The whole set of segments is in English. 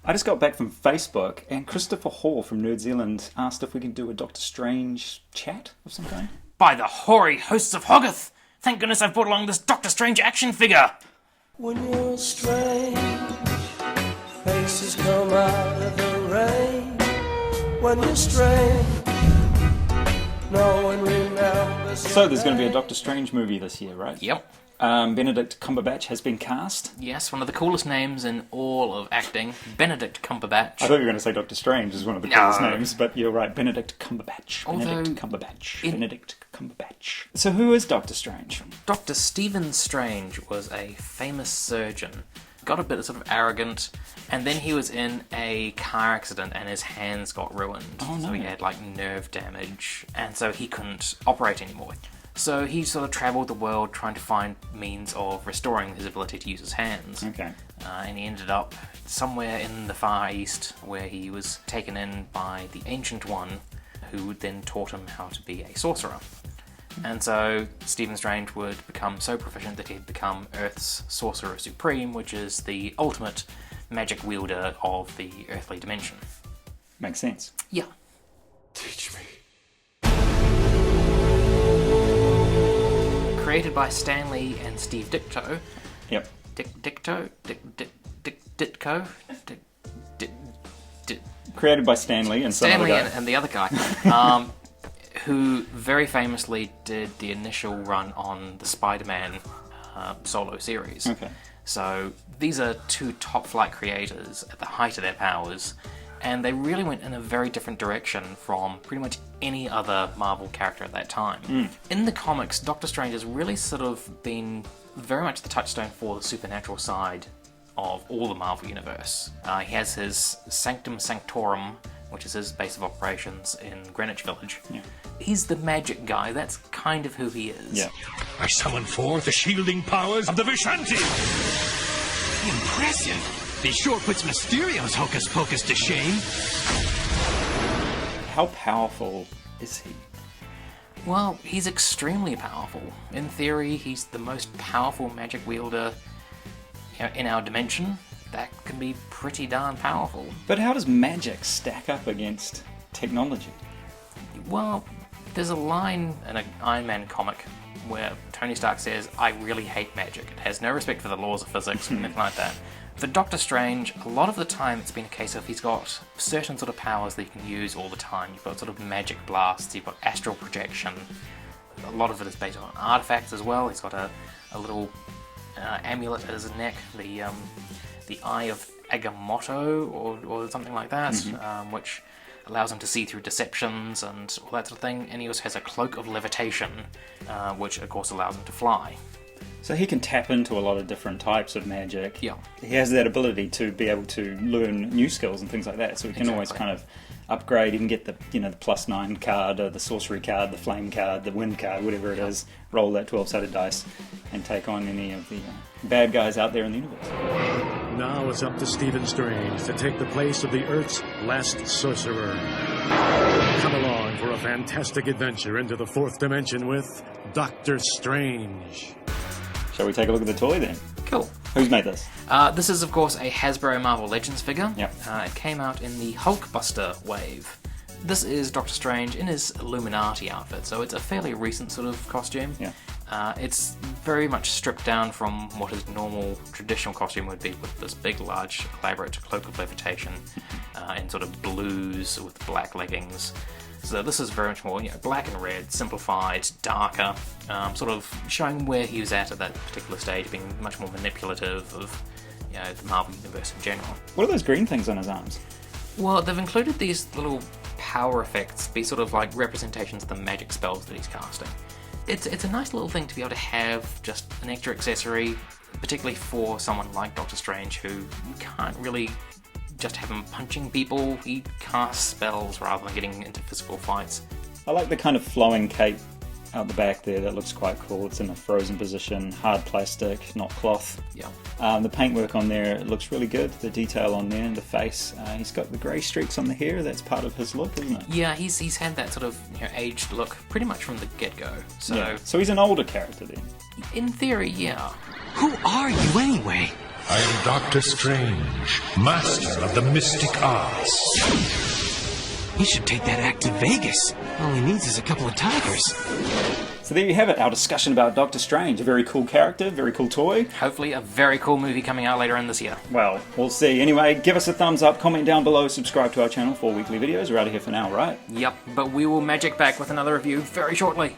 I just got back from Facebook, and Christopher Hall from Nerd Zealand asked if we can do a Doctor Strange chat of some kind. By the hoary hosts of Hoggoth! Thank goodness I've brought along this Doctor Strange action figure! When you're strange, faces come out of the rain. When you're strange, no one remembers. So there's going to be a Doctor Strange movie this year, right? Yep. Benedict Cumberbatch has been cast. Yes, one of the coolest names in all of acting. Benedict Cumberbatch. I thought you were going to say Doctor Strange is one of the coolest names, but you're right. Benedict Cumberbatch. Benedict Cumberbatch. So who is Doctor Strange? Dr. Stephen Strange was a famous surgeon. Got a bit sort of arrogant, and then he was in a car accident and his hands got ruined. Oh, no. So he had nerve damage, and so he couldn't operate anymore. So he sort of travelled the world trying to find means of restoring his ability to use his hands. Okay. And he ended up somewhere in the Far East where he was taken in by the Ancient One, who then taught him how to be a sorcerer. And so Stephen Strange would become so proficient that he'd become Earth's Sorcerer Supreme, which is the ultimate magic wielder of the earthly dimension. Makes sense. Yeah. Teach me. Created by Stan Lee and Steve Ditko. Yep. Ditko? Created by Stan Lee and some other guy. And the other guy. Who very famously did the initial run on the Spider-Man solo series. Okay. So these are two top-flight creators at the height of their powers, and they really went in a very different direction from pretty much any other Marvel character at that time. In the comics, Doctor Strange has really sort of been very much the touchstone for the supernatural side of all the Marvel Universe. He has his Sanctum Sanctorum, which is his base of operations in Greenwich Village. Yeah. He's the magic guy. That's kind of who he is. Yeah. I summon forth the shielding powers of the Vishanti! Impressive! He sure puts Mysterio's hocus pocus to shame. How powerful is he? Well, he's extremely powerful. In theory, he's the most powerful magic wielder in our dimension. That can be pretty darn powerful. But how does magic stack up against technology? Well, there's a line in an Iron Man comic where Tony Stark says, I really hate magic. It has no respect for the laws of physics or anything like that. For Doctor Strange, a lot of the time it's been a case of he's got certain sort of powers that he can use all the time. You've got sort of magic blasts, you've got astral projection. A lot of it is based on artifacts as well. He's got a little amulet at his neck, the Eye of Agamotto or something like that, which allows him to see through deceptions and all that sort of thing. And he also has a cloak of levitation, which of course allows him to fly. So he can tap into a lot of different types of magic. Yeah. He has that ability to be able to learn new skills and things like that. So he can always kind of upgrade. He can get the the +9 card, or the sorcery card, the flame card, the wind card, whatever it is. Roll that 12-sided dice and take on any of the bad guys out there in the universe. Now it's up to Stephen Strange to take the place of the Earth's last sorcerer. Come along for a fantastic adventure into the fourth dimension with Doctor Strange. Shall we take a look at the toy then? Cool. Who's made this? This is, of course, a Hasbro Marvel Legends figure. Yep. It came out in the Hulkbuster wave. This is Doctor Strange in his Illuminati outfit, so it's a fairly recent sort of costume. Yeah. It's very much stripped down from what his normal, traditional costume would be, with this big, large, elaborate cloak of levitation in sort of blues with black leggings. So this is very much more, black and red, simplified, darker, sort of showing where he was at that particular stage, being much more manipulative of, the Marvel Universe in general. What are those green things on his arms? Well, they've included these little power effects, be sort of like representations of the magic spells that he's casting. It's a nice little thing to be able to have, just an extra accessory, particularly for someone like Doctor Strange, who you can't really just have him punching people. He casts spells rather than getting into physical fights. I like the kind of flowing cape out the back there. That looks quite cool. It's in a frozen position, hard plastic, not cloth. Yeah. The paintwork on there looks really good. The detail on there, the face. He's got the grey streaks on the hair. That's part of his look, isn't it? Yeah, he's had that sort of aged look pretty much from the get-go. So So he's an older character then. in theory, yeah. Who are you anyway? I am Doctor Strange, master of the mystic arts. He should take that act to Vegas. All he needs is a couple of tigers. So there you have it, our discussion about Doctor Strange. A very cool character, very cool toy. Hopefully a very cool movie coming out later in this year. Well, we'll see. Anyway, give us a thumbs up, comment down below, subscribe to our channel for weekly videos. We're out of here for now, right? Yep, but we will magic back with another review very shortly.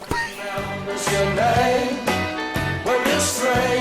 Remember's your name when you're strange.